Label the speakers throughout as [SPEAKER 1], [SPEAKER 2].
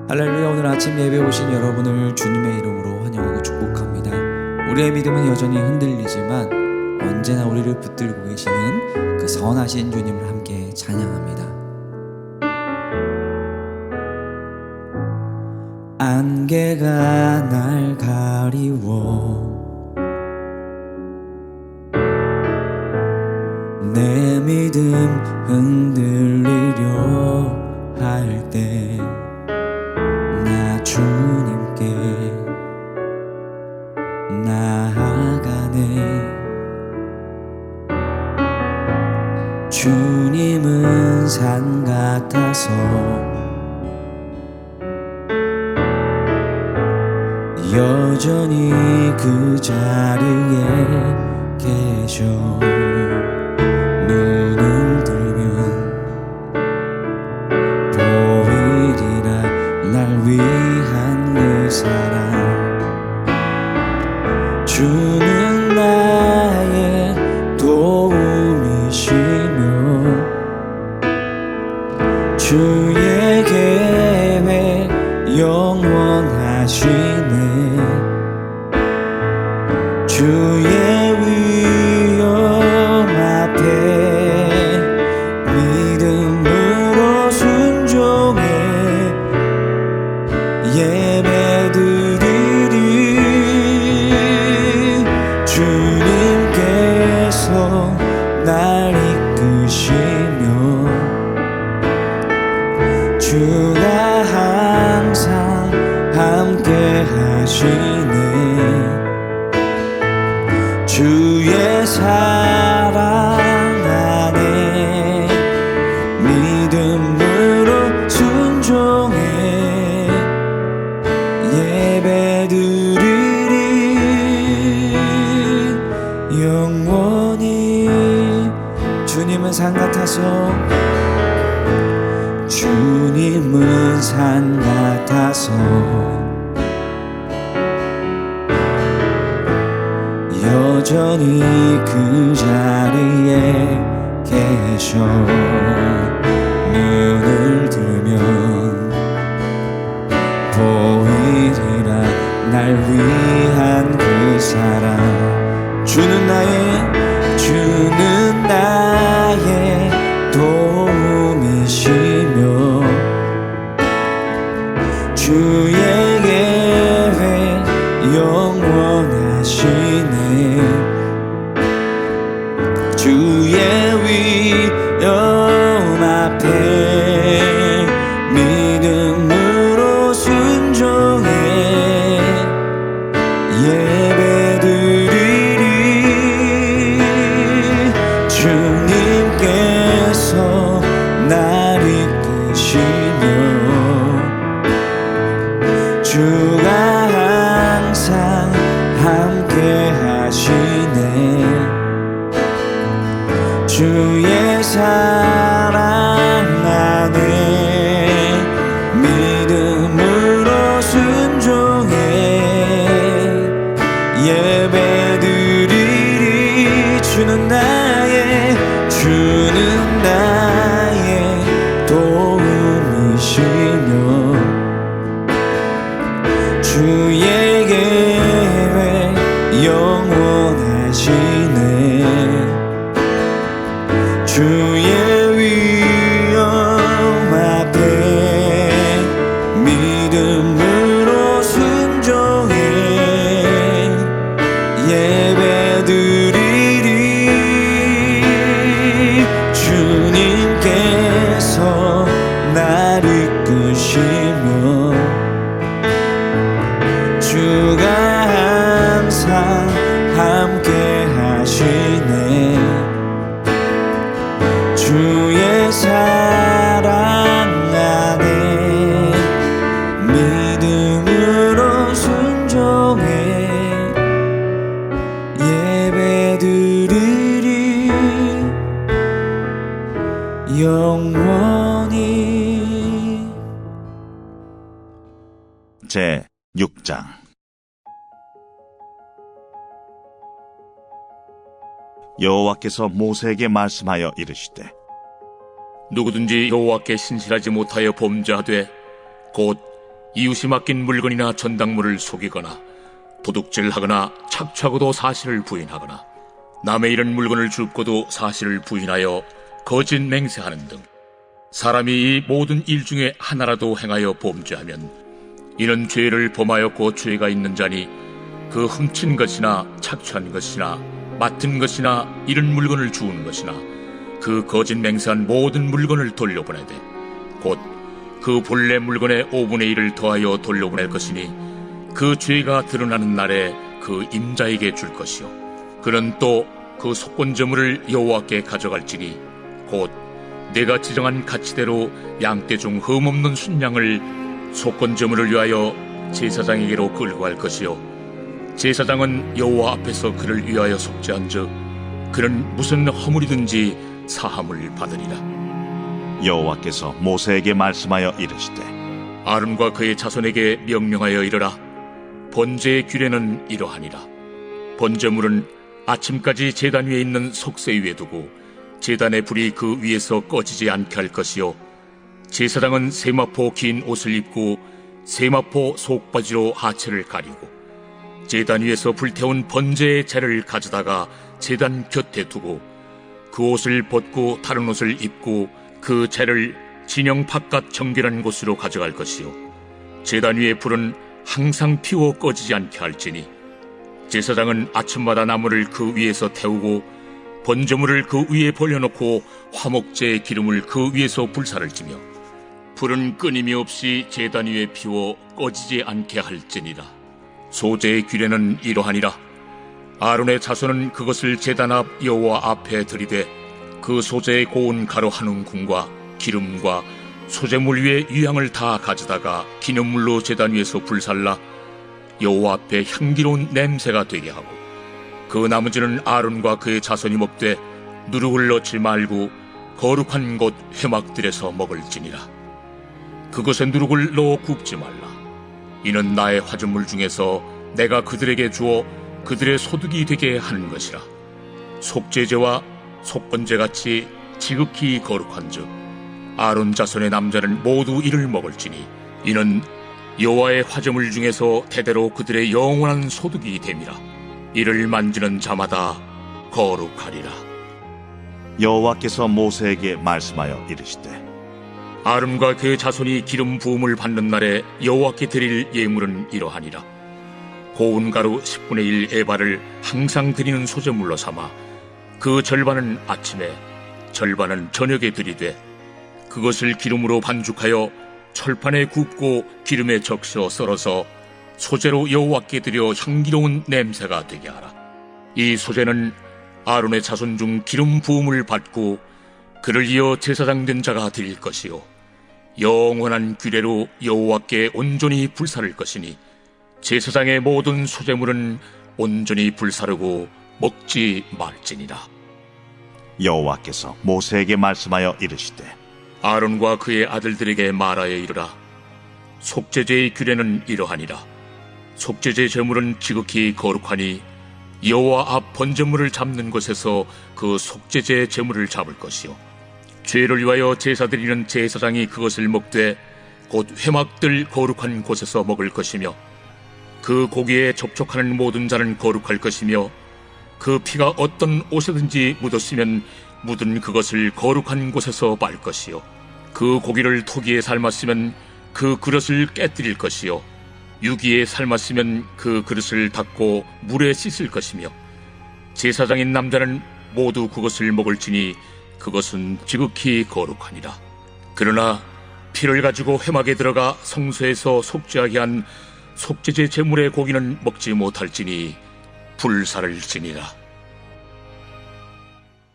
[SPEAKER 1] 할렐루야. 오늘 아침 예배 오신 여러분을 주님의 이름으로 환영하고 축복합니다. 우리의 믿음은 여전히 흔들리지만 언제나 우리를 붙들고 계시는 그 선하신 주님을 함께 찬양합니다. 안개가 날 가리워 내 믿음 흔들리려 할 때 나 주님께 나아가네. 주님은 산 같아서 여전히 그 자리에 계셔. 눈을 들면 보이리라 날 위한 그 사랑. 주는 나의 도움이시며 주의 계획 영원하시네. 주의 위엄 앞에 믿음으로 순종해 예배드리리. 주님께서 날 이끄시며 주가 항상 함께 하시네. 주의 사랑 안에 믿음으로 순종해 예배드리리. 영원히 주님은 산 같아서 주님은 산 같아서 여전히 그 자리에 계셔. 눈을 들면 보이리라 날 위한 그 사랑. 주는 나의 도움이시며 주의 계획 영원하시네. 주의 위엄 앞에 믿음으로 순종해 예배드리리. 주님께서 날 이끄시며 주가 항상 함께 하시네. 주의 사랑 안에 믿음으로 순종해 예배드리리. 주는 나의 도움이시며 주의 계획 영원하시네. 주의 위엄 앞에 믿음으로 순종해 예배드리리. 주님께서 날 이끄시며 주가 항상 함께 하시네. 주의 사랑 안에 믿음으로 순종해 예배드리리. 영원히.
[SPEAKER 2] 제 6장. 여호와께서 모세에게 말씀하여 이르시되
[SPEAKER 3] 누구든지 여호와께 신실하지 못하여 범죄하되 곧 이웃이 맡긴 물건이나 전당물을 속이거나 도둑질하거나 착취하고도 사실을 부인하거나 남의 잃은 물건을 줍고도 사실을 부인하여 거짓 맹세하는 등 사람이 이 모든 일 중에 하나라도 행하여 범죄하면 이는 죄를 범하였고 죄가 있는 자니 그 훔친 것이나 착취한 것이나 맡은 것이나 잃은 물건을 주운 것이나 그 거짓 맹세한 모든 물건을 돌려보내되 곧 그 본래 물건의 5분의 1을 더하여 돌려보낼 것이니 그 죄가 드러나는 날에 그 임자에게 줄 것이요 그는 또 그 속건제물을 여호와께 가져갈지니 곧 내가 지정한 가치대로 양떼 중 흠없는 순양을 속건제물을 위하여 제사장에게로 끌고 갈 것이요 제사장은 여호와 앞에서 그를 위하여 속죄한즉 그는 무슨 허물이든지 사함을 받으리라.
[SPEAKER 2] 여호와께서 모세에게 말씀하여 이르시되
[SPEAKER 3] 아론과 그의 자손에게 명령하여 이르라. 번제의 규례는 이러하니라. 번제물은 아침까지 제단 위에 있는 속세 위에 두고 제단의 불이 그 위에서 꺼지지 않게 할 것이요 제사장은 세마포 긴 옷을 입고 세마포 속바지로 하체를 가리고 제단 위에서 불태운 번제의 재를 가져다가 제단 곁에 두고 그 옷을 벗고 다른 옷을 입고 그 재를 진영 바깥 정결한 곳으로 가져갈 것이요 제단 위의 불은 항상 피워 꺼지지 않게 할지니 제사장은 아침마다 나무를 그 위에서 태우고 번제물을 그 위에 벌려놓고 화목제의 기름을 그 위에서 불사를 지며 불은 끊임이 없이 제단 위에 피워 꺼지지 않게 할지니라. 소제의 규례는 이러하니라. 아론의 자손은 그것을 제단 앞 여호와 앞에 들이되 그 소제의 고운 가루 한 움큼과 기름과 소제물 위에 유향을 다 가져다가 기념물로 제단 위에서 불살라 여호와 앞에 향기로운 냄새가 되게 하고 그 나머지는 아론과 그의 자손이 먹되 누룩을 넣지 말고 거룩한 곳 회막들에서 먹을지니라. 그것에 누룩을 넣어 굽지 말라. 이는 나의 화전물 중에서 내가 그들에게 주어 그들의 소득이 되게 하는 것이라. 속죄제와 속건제같이 지극히 거룩한즉 아론 자손의 남자는 모두 이를 먹을지니 이는 여호와의 화제물 중에서 대대로 그들의 영원한 소득이 됨이라. 이를 만지는 자마다 거룩하리라.
[SPEAKER 2] 여호와께서 모세에게 말씀하여 이르시되
[SPEAKER 3] 아론과 그의 자손이 기름 부음을 받는 날에 여호와께 드릴 예물은 이러하니라. 고운 가루 10분의 1 에바를 항상 드리는 소제물로 삼아 그 절반은 아침에 절반은 저녁에 드리되 그것을 기름으로 반죽하여 철판에 굽고 기름에 적셔 썰어서 소제로 여호와께 드려 향기로운 냄새가 되게 하라. 이 소제는 아론의 자손 중 기름 부음을 받고 그를 이어 제사장 된 자가 드릴 것이요 영원한 규례로 여호와께 온전히 불사를 것이니 제사장의 모든 소제물은 온전히 불사르고 먹지 말지니라.
[SPEAKER 2] 여호와께서 모세에게 말씀하여 이르시되
[SPEAKER 3] 아론과 그의 아들들에게 말하여 이르라. 속죄제의 규례는 이러하니라. 속죄제 제물은 지극히 거룩하니 여호와 앞 번제물을 잡는 곳에서 그 속죄제 제물을 잡을 것이요 죄를 위하여 제사 드리는 제사장이 그것을 먹되 곧 회막들 거룩한 곳에서 먹을 것이며 그 고기에 접촉하는 모든 자는 거룩할 것이며 그 피가 어떤 옷에든지 묻었으면 묻은 그것을 거룩한 곳에서 말 것이요 그 고기를 토기에 삶았으면 그 그릇을 깨뜨릴 것이요 유기에 삶았으면 그 그릇을 닦고 물에 씻을 것이며 제사장인 남자는 모두 그것을 먹을지니 그것은 지극히 거룩하니라. 그러나 피를 가지고 회막에 들어가 성소에서 속죄하게 한 속죄제 제물의 고기는 먹지 못할지니 불사를지니라.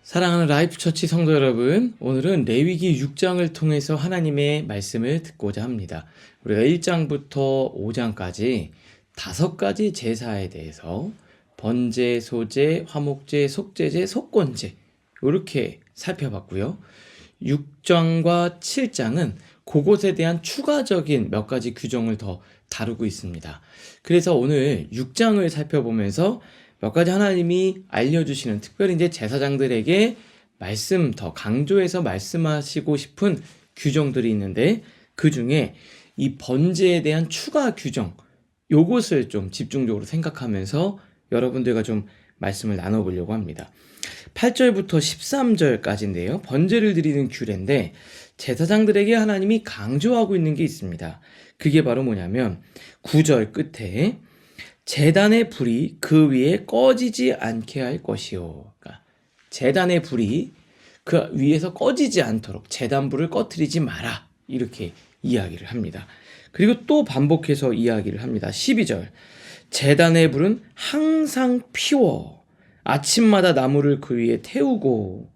[SPEAKER 4] 사랑하는 라이프처치 성도 여러분, 오늘은 레위기 6장을 통해서 하나님의 말씀을 듣고자 합니다. 우리가 1장부터 5장까지 5가지 제사에 대해서 번제, 소제, 화목제, 속죄제, 속건제 이렇게 살펴봤고요. 6장과 7장은 그것에 대한 추가적인 몇 가지 규정을 더 다루고 있습니다. 그래서 오늘 6장을 살펴보면서 몇 가지 하나님이 알려주시는, 특별히 이제 제사장들에게 더 강조해서 말씀하시고 싶은 규정들이 있는데, 그 중에 이 번제에 대한 추가 규정, 요것을 좀 집중적으로 생각하면서 여러분들과 좀 말씀을 나눠보려고 합니다. 8절부터 13절까지인데요. 번제를 드리는 규례인데 제사장들에게 하나님이 강조하고 있는 게 있습니다. 그게 바로 뭐냐면 9절 끝에 제단의 불이 그 위에 꺼지지 않게 할 것이요. 그러니까 제단의 불이 그 위에서 꺼지지 않도록 제단불을 꺼트리지 마라. 이렇게 이야기를 합니다. 그리고 또 반복해서 이야기를 합니다. 12절 제단의 불은 항상 피워 아침마다 나무를 그 위에 태우고,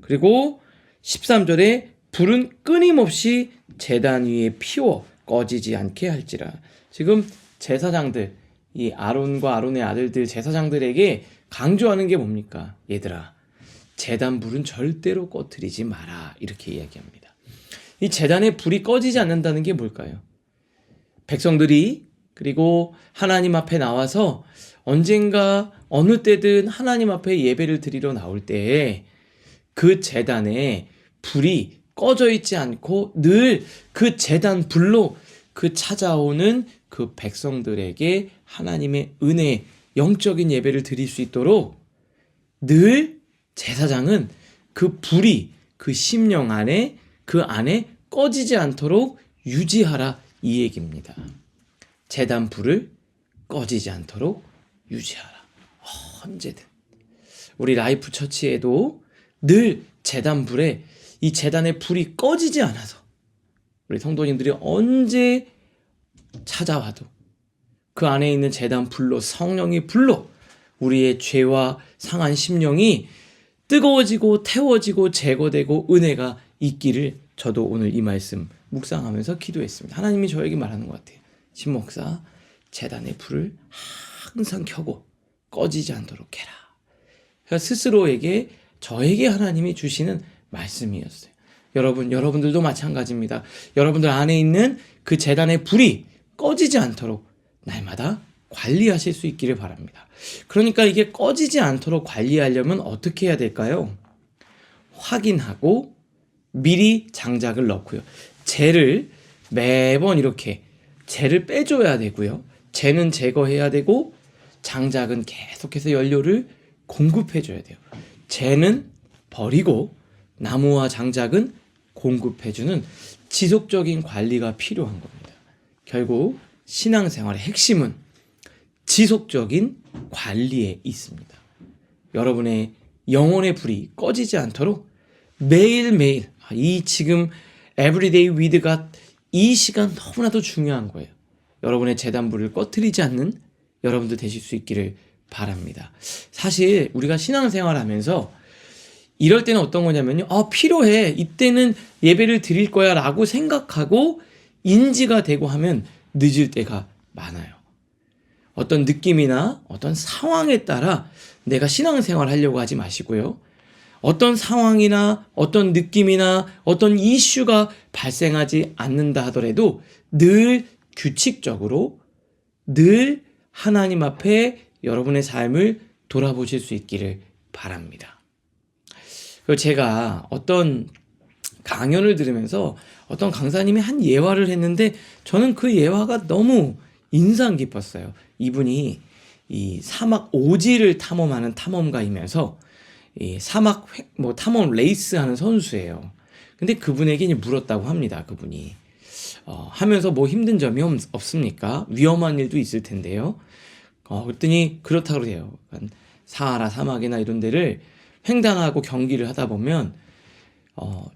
[SPEAKER 4] 그리고 13절에 불은 끊임없이 제단 위에 피워 꺼지지 않게 할지라. 지금 제사장들, 이 아론과 아론의 아들들 제사장들에게 강조하는 게 뭡니까? 얘들아, 제단 불은 절대로 꺼트리지 마라. 이렇게 이야기합니다. 이 제단의 불이 꺼지지 않는다는 게 뭘까요? 백성들이 그리고 하나님 앞에 나와서 언젠가 어느 때든 하나님 앞에 예배를 드리러 나올 때에 그 제단에 불이 꺼져 있지 않고 늘 그 제단 불로 그 찾아오는 그 백성들에게 하나님의 은혜, 영적인 예배를 드릴 수 있도록 늘 제사장은 그 불이 그 심령 안에 그 안에 꺼지지 않도록 유지하라, 이 얘기입니다. 제단 불을 꺼지지 않도록 유지하라. 언제든. 우리 라이프 처치에도 늘 제단 불에 이 제단의 불이 꺼지지 않아서 우리 성도님들이 언제 찾아와도 그 안에 있는 제단 불로, 성령의 불로 우리의 죄와 상한 심령이 뜨거워지고 태워지고 제거되고 은혜가 있기를 저도 오늘 이 말씀 묵상하면서 기도했습니다. 하나님이 저에게 말하는 것 같아요. 신 목사, 제단의 불을 항상 켜고 꺼지지 않도록 해라. 그러니까 스스로에게, 저에게 하나님이 주시는 말씀이었어요. 여러분들도 마찬가지입니다. 여러분들 안에 있는 그 제단의 불이 꺼지지 않도록 날마다 관리하실 수 있기를 바랍니다. 그러니까 이게 꺼지지 않도록 관리하려면 어떻게 해야 될까요? 확인하고 미리 장작을 넣고요. 재를 매번 이렇게 재를 빼줘야 되고요. 재는 제거해야 되고 장작은 계속해서 연료를 공급해줘야 돼요. 재는 버리고 나무와 장작은 공급해주는 지속적인 관리가 필요한 겁니다. 결국 신앙생활의 핵심은 지속적인 관리에 있습니다. 여러분의 영혼의 불이 꺼지지 않도록 매일매일, 이 지금 Everyday with God, 이 시간 너무나도 중요한 거예요. 여러분의 제단불을 꺼트리지 않는 여러분들 되실 수 있기를 바랍니다. 사실 우리가 신앙생활 하면서 이럴 때는 어떤 거냐면요. 필요해. 이때는 예배를 드릴 거야 라고 생각하고 인지가 되고 하면 늦을 때가 많아요. 어떤 느낌이나 어떤 상황에 따라 내가 신앙생활 하려고 하지 마시고요. 어떤 상황이나 어떤 느낌이나 어떤 이슈가 발생하지 않는다 하더라도 늘 규칙적으로 늘 하나님 앞에 여러분의 삶을 돌아보실 수 있기를 바랍니다. 그리고 제가 어떤 강연을 들으면서 어떤 강사님이 한 예화를 했는데 저는 그 예화가 너무 인상 깊었어요. 이분이 이 사막 오지를 탐험하는 탐험가이면서 이 사막 탐험 레이스 하는 선수예요. 근데 그분에게 이제 물었다고 합니다. 그분이 하면서 뭐 힘든 점이 없습니까? 위험한 일도 있을 텐데요. 그랬더니 그렇다고 그래요. 그러니까 사하라 사막이나 이런 데를 횡단하고 경기를 하다 보면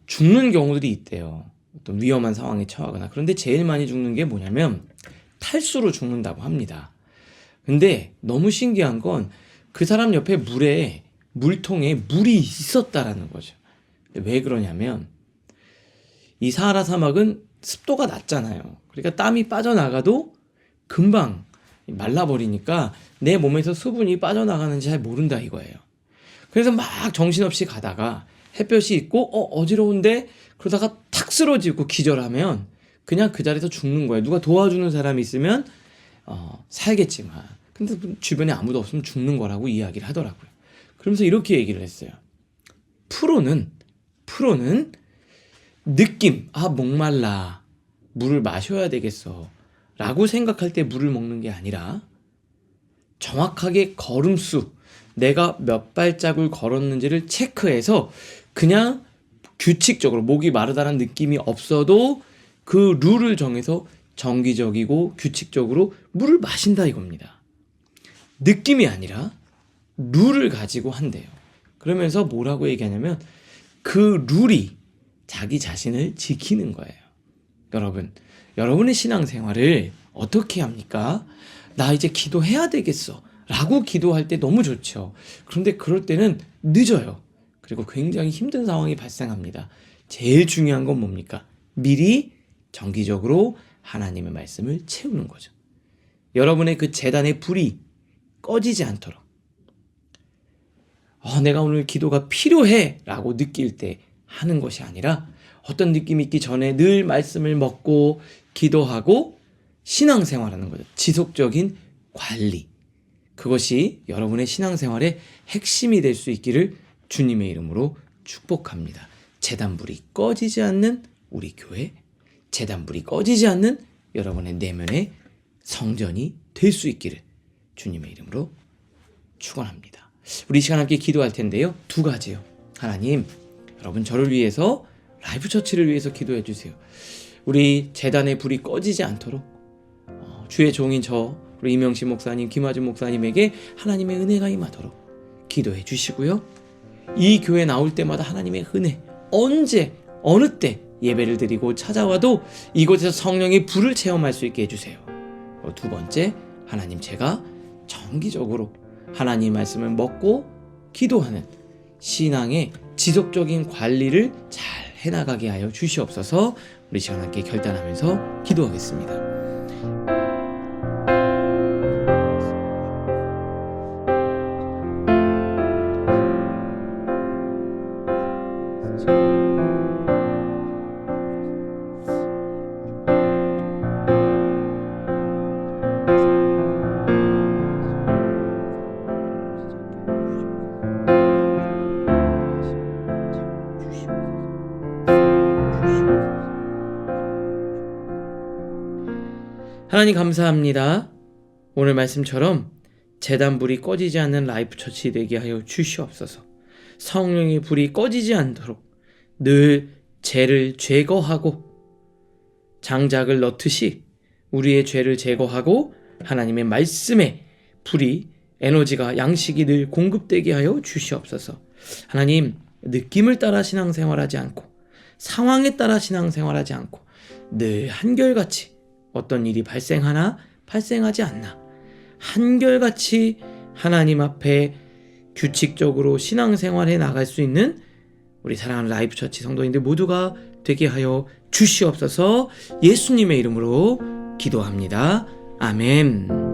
[SPEAKER 4] 죽는 경우들이 있대요. 어떤 위험한 상황에 처하거나. 그런데 제일 많이 죽는 게 뭐냐면 탈수로 죽는다고 합니다. 근데 너무 신기한 건 그 사람 옆에 물통에 물이 있었다라는 거죠. 왜 그러냐면 이 사하라 사막은 습도가 낮잖아요. 그러니까 땀이 빠져나가도 금방 말라버리니까 내 몸에서 수분이 빠져나가는지 잘 모른다 이거예요. 그래서 막 정신없이 가다가 햇볕이 있고 어지러운데 그러다가 탁 쓰러지고 기절하면 그냥 그 자리에서 죽는 거예요. 누가 도와주는 사람이 있으면 살겠지만 근데 주변에 아무도 없으면 죽는 거라고 이야기를 하더라고요. 그러면서 이렇게 얘기를 했어요. 프로는 느낌, 목말라, 물을 마셔야 되겠어 라고 생각할 때 물을 먹는 게 아니라 정확하게 걸음수, 내가 몇 발짝을 걸었는지를 체크해서 그냥 규칙적으로 목이 마르다는 느낌이 없어도 그 룰을 정해서 정기적이고 규칙적으로 물을 마신다 이겁니다. 느낌이 아니라 룰을 가지고 한대요. 그러면서 뭐라고 얘기하냐면 그 룰이 자기 자신을 지키는 거예요. 여러분, 여러분의 신앙생활을 어떻게 합니까? 나 이제 기도해야 되겠어 라고 기도할 때 너무 좋죠. 그런데 그럴 때는 늦어요. 그리고 굉장히 힘든 상황이 발생합니다. 제일 중요한 건 뭡니까? 미리 정기적으로 하나님의 말씀을 채우는 거죠. 여러분의 그 제단의 불이 꺼지지 않도록 내가 오늘 기도가 필요해 라고 느낄 때 하는 것이 아니라 어떤 느낌이 있기 전에 늘 말씀을 먹고 기도하고 신앙생활하는 거죠. 지속적인 관리. 그것이 여러분의 신앙생활의 핵심이 될 수 있기를 주님의 이름으로 축복합니다. 제단불이 꺼지지 않는 우리 교회, 제단불이 꺼지지 않는 여러분의 내면의 성전이 될 수 있기를 주님의 이름으로 축원합니다. 우리 이 시간 함께 기도할 텐데요. 두 가지요. 하나님, 여러분 저를 위해서 라이프 처치를 위해서 기도해 주세요. 우리 제단의 불이 꺼지지 않도록 주의 종인 우리 이명식 목사님, 김하준 목사님에게 하나님의 은혜가 임하도록 기도해 주시고요. 이 교회 나올 때마다 하나님의 은혜, 언제 어느 때 예배를 드리고 찾아와도 이곳에서 성령의 불을 체험할 수 있게 해주세요. 두 번째, 하나님, 제가 정기적으로 하나님 말씀을 먹고 기도하는 신앙의 지속적인 관리를 잘 해나가게 하여 주시옵소서. 우리 시간 함께 결단하면서 기도하겠습니다. 하나님 감사합니다. 오늘 말씀처럼 제단불이 꺼지지 않는 라이프 처치 되게 하여 주시옵소서. 성령의 불이 꺼지지 않도록 늘 죄를 제거하고 장작을 넣듯이 우리의 죄를 제거하고 하나님의 말씀에 불이, 에너지가, 양식이 늘 공급되게 하여 주시옵소서. 하나님, 느낌을 따라 신앙생활하지 않고 상황에 따라 신앙생활하지 않고 늘 한결같이 어떤 일이 발생하나 발생하지 않나 한결같이 하나님 앞에 규칙적으로 신앙생활해 나갈 수 있는 우리 사랑하는 라이프 처치 성도인들 모두가 되게 하여 주시옵소서. 예수님의 이름으로 기도합니다. 아멘.